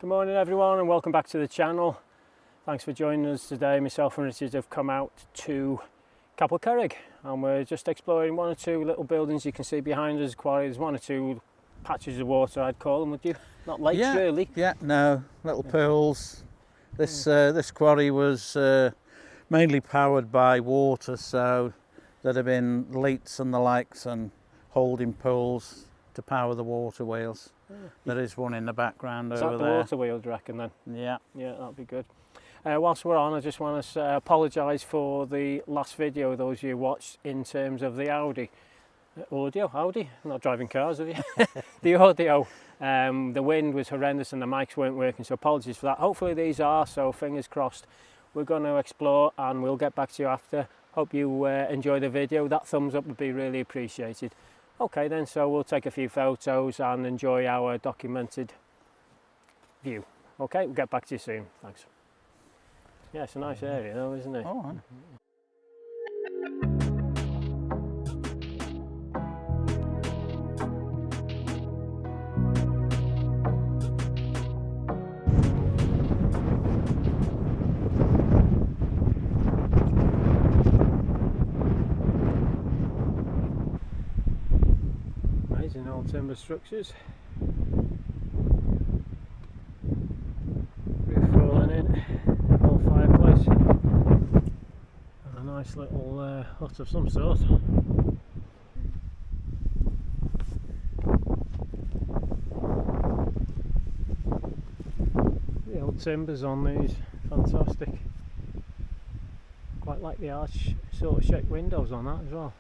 Good morning everyone and welcome back to the channel. Thanks for joining us today. Myself and Richard have come out to Capel Curig and we're just exploring one or two little buildings you can see behind us. Quarry, there's one or two patches of water, I'd call them, would you? Not lakes really. Yeah, no, little pools. This quarry was mainly powered by water, so there'd have been leats and the likes and holding pools to power the water wheels. There is one in the background over there. Is that the water wheel, do you reckon then? Yeah. Yeah, that'd be good. Whilst we're on, I just want to apologise for the last video those of you watched in terms of the Audi. I'm not driving cars, are you? The audio. The wind was horrendous and the mics weren't working, so apologies for that. Hopefully these are, so fingers crossed. We're going to explore and we'll get back to you after. Hope you enjoy the video. That thumbs up would be really appreciated. Okay then, so we'll take a few photos and enjoy our documented view. Okay, we'll get back to you soon. Thanks. Yeah, it's a nice area though, isn't it? Oh, Amazing old timber structures. Roof falling in, old fireplace, and a nice little hut of some sort. The old timbers on these, fantastic. Quite like the arch sort of shaped windows on that as well.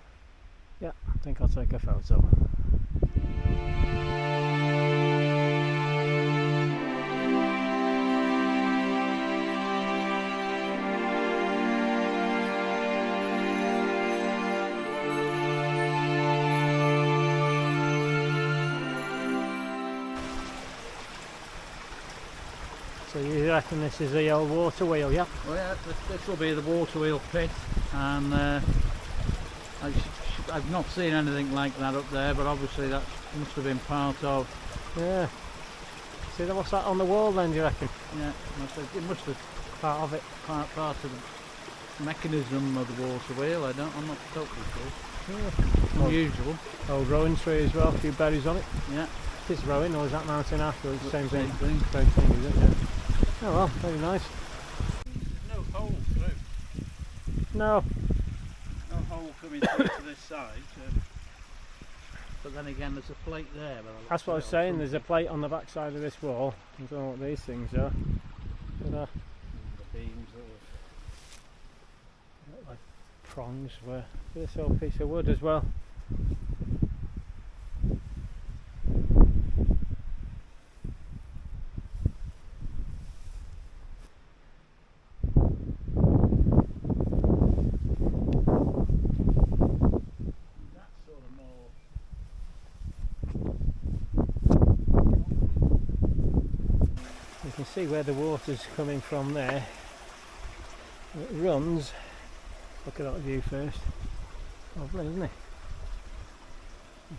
Yeah, I think I'll take a photo. So you reckon this is the old water wheel, yeah? well, yeah, this will be the water wheel pit, and I've not seen anything like that up there, but obviously that must have been part of. Yeah. See, what's that on the wall then, do you reckon? Yeah, it must have Part of it. part of the mechanism of the water wheel. I'm not totally sure. Yeah. Unusual. Old rowan tree as well, a few berries on it. Yeah. Is this rowan or is that mountain afterwards? Same thing. Same Same thing, is it? Yeah. Oh well, very nice. There's no hole through. No. No hole coming through to this side. But then again, there's a plate there. That's what I was saying, there's a plate on the back side of this wall. I don't know what these things are. But, the beams look like prongs were this old piece of wood as well. You can see where the water's coming from there. It runs. Look at that view first. Lovely, isn't it?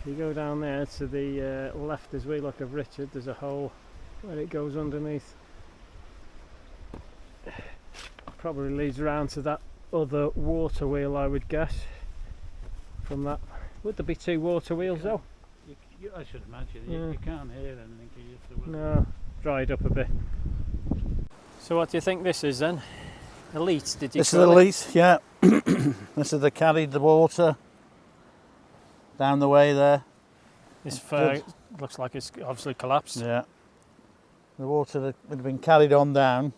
If you go down there to the left as we look of Richard, there's a hole where it goes underneath. Probably leads around to that other water wheel, I would guess. From that, would there be two water wheels though? I should imagine. You can't hear anything. You have to No, dried up a bit. So what do you think this is then? A leat, did you This is a leat, yeah. This is they carried the water down the way there. This looks like it's obviously collapsed. Yeah. The water would have been carried on down,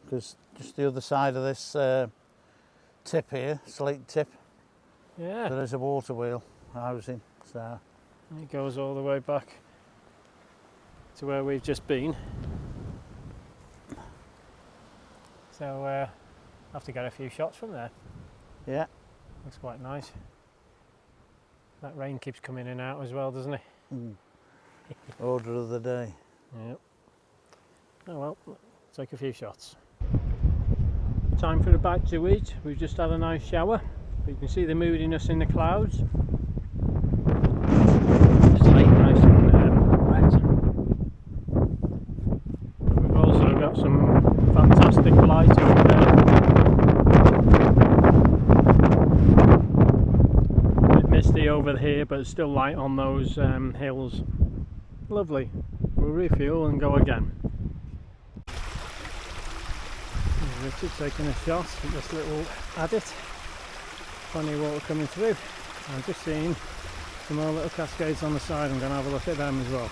because just the other side of this tip here, slate tip, Yeah. there is a water wheel housing. So It goes all the way back to where we've just been. So I have to get a few shots from there. yeah, Looks quite nice. That rain keeps coming in and out as well, doesn't it? order of the day. Yep. Oh well, take a few shots. Time for a bite to eat. We've just had a nice shower. You can see the moodiness in the clouds. It's late, nice and wet. We've got some fantastic light over there. A bit misty over here, but still light on those hills. Lovely. We'll refuel and go again. Richard taking a shot at this little adit. Funny water coming through. I've just seen some more little cascades on the side. I'm going to have a look at them as well.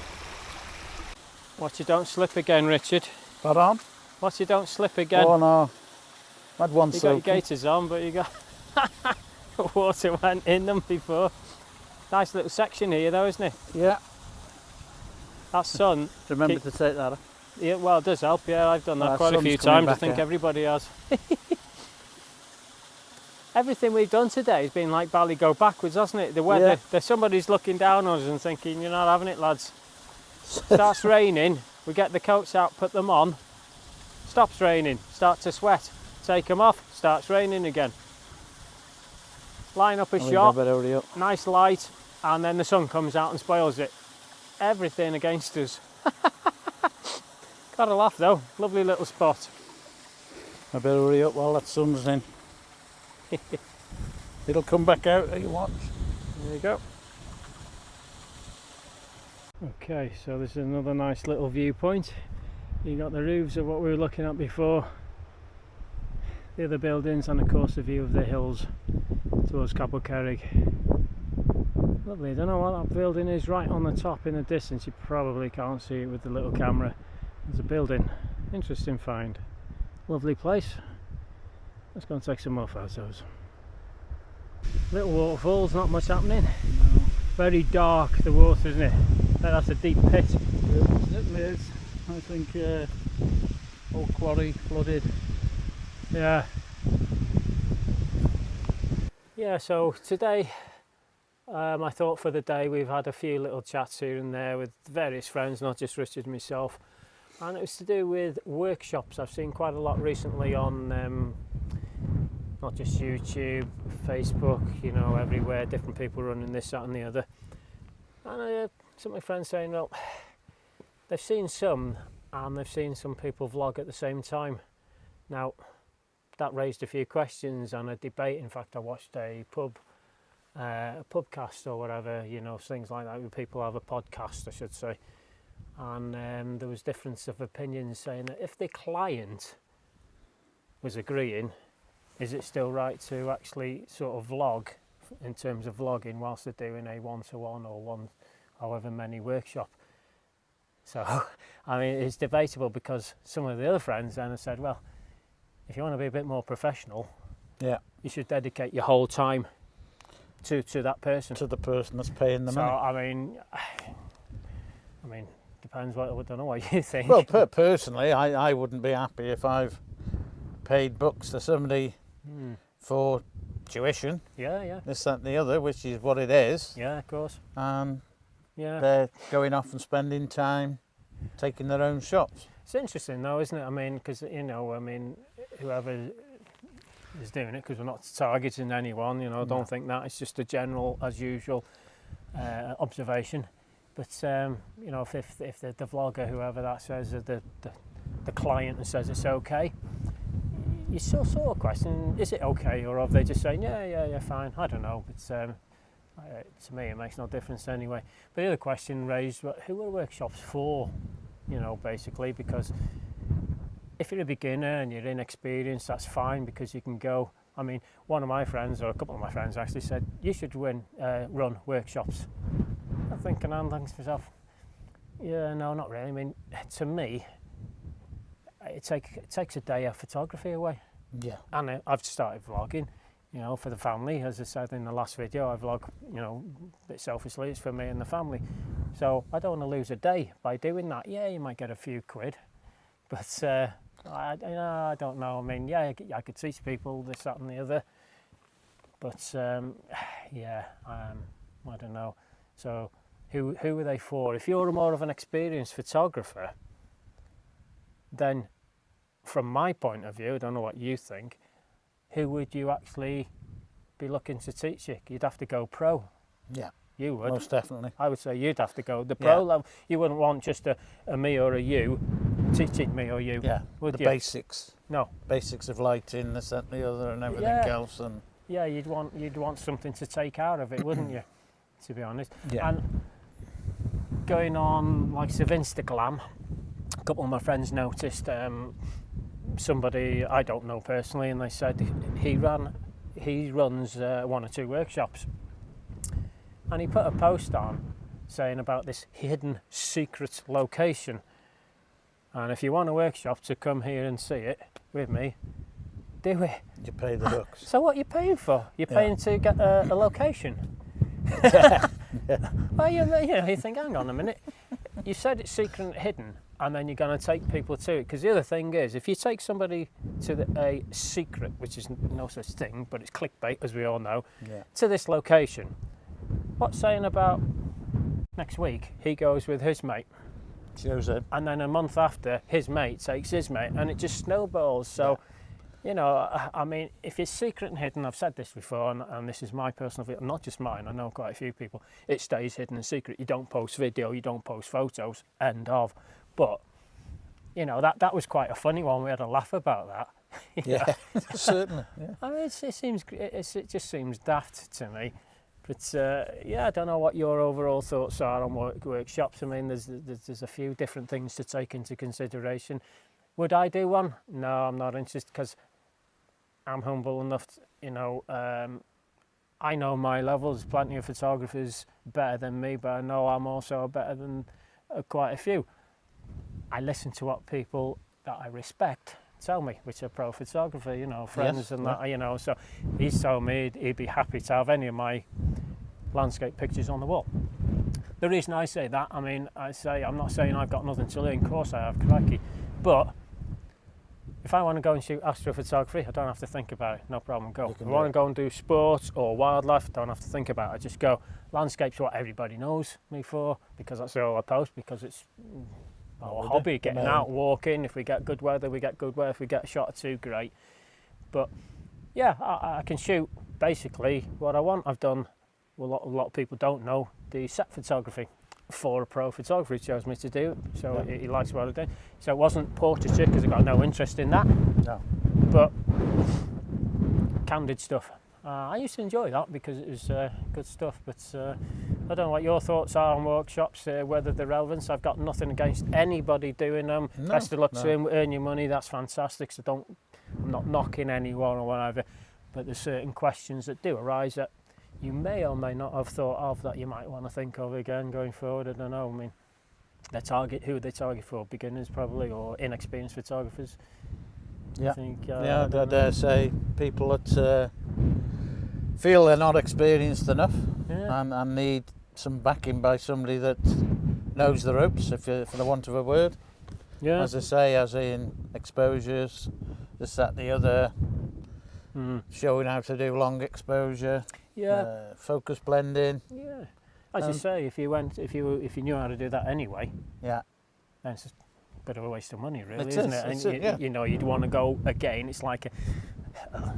Watch you don't slip again, Richard. Pardon? Watch you don't slip again. Oh no, I had one You got soaking. your gaiters on, but you got water went in them before. Nice little section here though, isn't it? Yeah. That sun. Remember to take that off. Yeah, well, it does help. Yeah, I've done that Well, quite a sun's few coming times. I back think out. everybody has. Everything we've done today has been like Bally go backwards, hasn't it? The weather. Yeah. There's somebody's looking down on us and thinking, you're not having it, lads. Starts raining, we get the coats out, put them on. Stops raining, start to sweat. Take them off, starts raining again. Line up a shot, I better hurry up. nice light, and then the sun comes out and spoils it. Everything against us. Got a laugh though, lovely little spot. I better hurry up while that sun's in. It'll come back out, you watch. There you go. Okay, so this is another nice little viewpoint. You got the roofs of what we were looking at before, the other buildings, and of course the view of the hills towards Capel Curig. Lovely. I don't know what that building is right on the top in the distance. You probably can't see it with the little camera. There's a building. Interesting find. Lovely place. Let's go and take some more photos. Little waterfalls, not much happening. No. Very dark the water, isn't it? That's a deep pit. It is. I think old quarry flooded. Yeah. Yeah, so today I thought for the day we've had a few little chats here and there with various friends, not just Richard and myself, and it was to do with workshops. I've seen quite a lot recently on not just YouTube, Facebook, you know, everywhere, different people running this, that and the other. And some of my friends saying, well, they've seen some and they've seen some people vlog at the same time. Now, that raised a few questions and a debate. In fact, I watched a pubcast or whatever, you know, things like that, where people have a podcast, I should say. And there was difference of opinions saying that if the client was agreeing, is it still right to actually sort of vlog in terms of vlogging whilst they're doing a one-to-one or one however many workshop? So, I mean, it's debatable because some of the other friends then have said, well, if you want to be a bit more professional, Yeah. you should dedicate your whole time to that person. To the person that's paying the So, money. I mean, depends what, I don't know what you think. Well, personally, I wouldn't be happy if I've paid bucks to somebody for tuition, Yeah, this, that and the other, which is what it is. yeah, of course. And Yeah. they're going off and spending time taking their own shots. It's interesting though, isn't it? I mean, because, you know, I mean, whoever is doing it, because we're not targeting anyone, you know, No. don't think that. It's just a general, as usual, observation. But, you know, if the vlogger, whoever that says, the client and says it's okay, you still sort of question, is it okay? Or are they just saying, yeah, fine, I don't know. But to me, it makes no difference anyway. But the other question raised, who are workshops for? You know, basically, because if you're a beginner and you're inexperienced, that's fine because you can go. I mean, one of my friends, or a couple of my friends actually said, you should run workshops. I'm thinking to myself, yeah, no, not really. I mean, to me, it takes a day of photography away. Yeah. And I've started vlogging, you know, for the family. As I said in the last video, I vlog, you know, a bit selfishly, it's for me and the family. So I don't want to lose a day by doing that. Yeah, you might get a few quid, but I don't know. I mean, yeah, I could teach people this, that and the other, but yeah, I don't know. So who are they for? If you're more of an experienced photographer, then from my point of view, I don't know what you think, who would you actually be looking to teach you? You'd have to go pro. Yeah. You would. Most definitely. I would say you'd have to go. The pro level, you wouldn't want just a me or a you teaching me or you. Yeah, would the you? basics. No. Basics of lighting, this, that, and the other, and everything else. And yeah, you'd want something to take out of it, wouldn't you? To be honest. Yeah. And going on likes of Instagram, a couple of my friends noticed somebody I don't know personally, and they said he runs 1 or 2 workshops, and he put a post on saying about this hidden secret location, and if you want a workshop to come here and see it with me, do it. you pay the bucks. So what are you paying for? You're paying to get a location. Well, you think, hang on a minute, you said it's secret and hidden, and then you're going to take people to it. Because the other thing is, if you take somebody to a secret, which is no such thing, but it's clickbait, as we all know, to this location, what's saying about next week he goes with his mate? Shows it. And then a month after, his mate takes his mate, and it just snowballs. So, you know, I mean, if it's secret and hidden, I've said this before, and this is my personal view, not just mine, I know quite a few people, it stays hidden and secret. You don't post video, you don't post photos, end of. But, you know, that was quite a funny one. We had a laugh about that. Yeah, certainly. Yeah. I mean, it just seems daft to me. But I don't know what your overall thoughts are on workshops. I mean, there's a few different things to take into consideration. Would I do one? No, I'm not interested, because I'm humble enough, I know my level. There's plenty of photographers better than me, but I know I'm also better than quite a few. I listen to what people that I respect tell me, which are pro photographer, friends and that, so he's told me he'd be happy to have any of my landscape pictures on the wall. The reason I say that, I mean, I'm not saying I've got nothing to learn, of course I have, crikey, but if I want to go and shoot astrophotography, I don't have to think about it, no problem, go. If I want to go and do sports or wildlife, I don't have to think about it, I just go. Landscape's what everybody knows me for, because that's all I post, because it's our hobby, getting out, walking. If we get good weather, we get good weather. If we get a shot or two, great. But yeah, I can shoot basically what I want. I've done, well, a lot of people don't know, the set photography for a pro photographer. He chose me to do it, so he likes what I do. So it wasn't portraiture, because I got no interest in that. No. But candid stuff. I used to enjoy that because it was good stuff, but I don't know what your thoughts are on workshops, whether they're relevant. I've got nothing against anybody doing them. Best of luck to them, earn your money, that's fantastic. So I'm not knocking anyone or whatever, but there's certain questions that do arise that you may or may not have thought of that you might want to think of again going forward. I don't know. I mean, who they target for? Beginners probably, or inexperienced photographers? Yeah, I dare say people that feel they're not experienced enough and need some backing by somebody that knows the ropes, for the want of a word. Yeah. As I say, as in exposures, this, that, the other, showing how to do long exposure, focus blending. Yeah. As you say, if you knew how to do that anyway, then it's just a bit of a waste of money, really, isn't it? And you'd want to go again. It's like for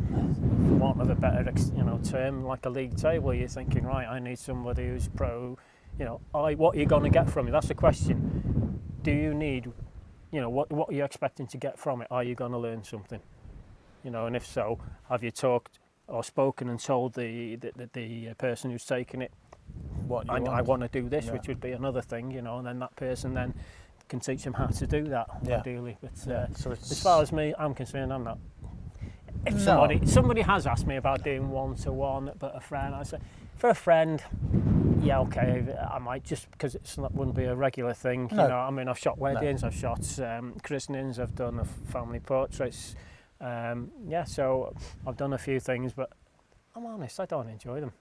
want of a better term, like a league table. You're thinking, right, I need somebody who's pro. What are you going to get from it? That's the question. Do you need, what are you expecting to get from it? Are you going to learn something? And if so, have you talked or spoken and told the person who's taking it, I want to do this, which would be another thing, and then that person then can teach them how to do that, ideally. But so as far as I'm concerned, I'm not. If somebody has asked me about doing one-to-one, but a friend, I say, for a friend, okay, I might, just because it wouldn't be a regular thing. I mean, I've shot weddings, I've shot christenings, I've done family portraits. So I've done a few things, but I'm honest, I don't enjoy them.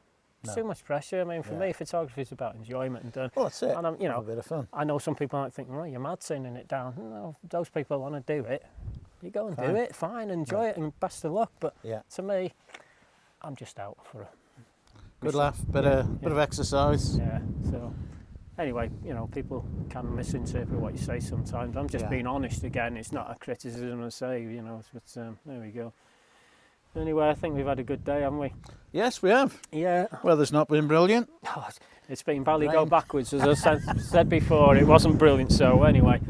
It's too much pressure. I mean, for me, photography is about enjoyment and done. Well, that's it. And a bit of fun. I know some people might think, you're mad sending it down. No, those people want to do it. You go and do it, fine, enjoy it, and best of luck. But to me, I'm just out for a good laugh, bit of exercise. Yeah. So anyway, people can misinterpret what you say sometimes. I'm just being honest again. It's not a criticism, I say, but there we go. Anyway, I think we've had a good day, haven't we? Yes, we have. Yeah. Weather's not been brilliant. Oh, it's been badly go Rain. backwards, as I said before. It wasn't brilliant. So anyway,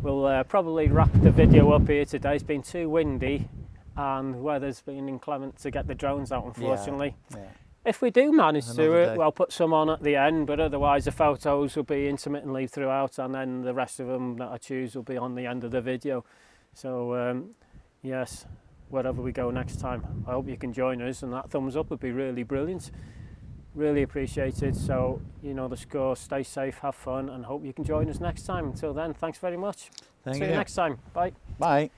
we'll probably wrap the video up here today. It's been too windy, and weather's been inclement to get the drones out, unfortunately. Yeah. If we do manage to, Another day. I'll put some on at the end, but otherwise the photos will be intermittently throughout, and then the rest of them that I choose will be on the end of the video. So yes, wherever we go next time, I hope you can join us, and that thumbs up would be really brilliant. Really appreciated. So you know the score. Stay safe, have fun, and hope you can join us next time. Until then, thanks very much. Thank See you next time. Bye. Bye.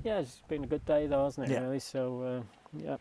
Yeah, it's been a good day though, hasn't it? Yeah. Really. So yeah.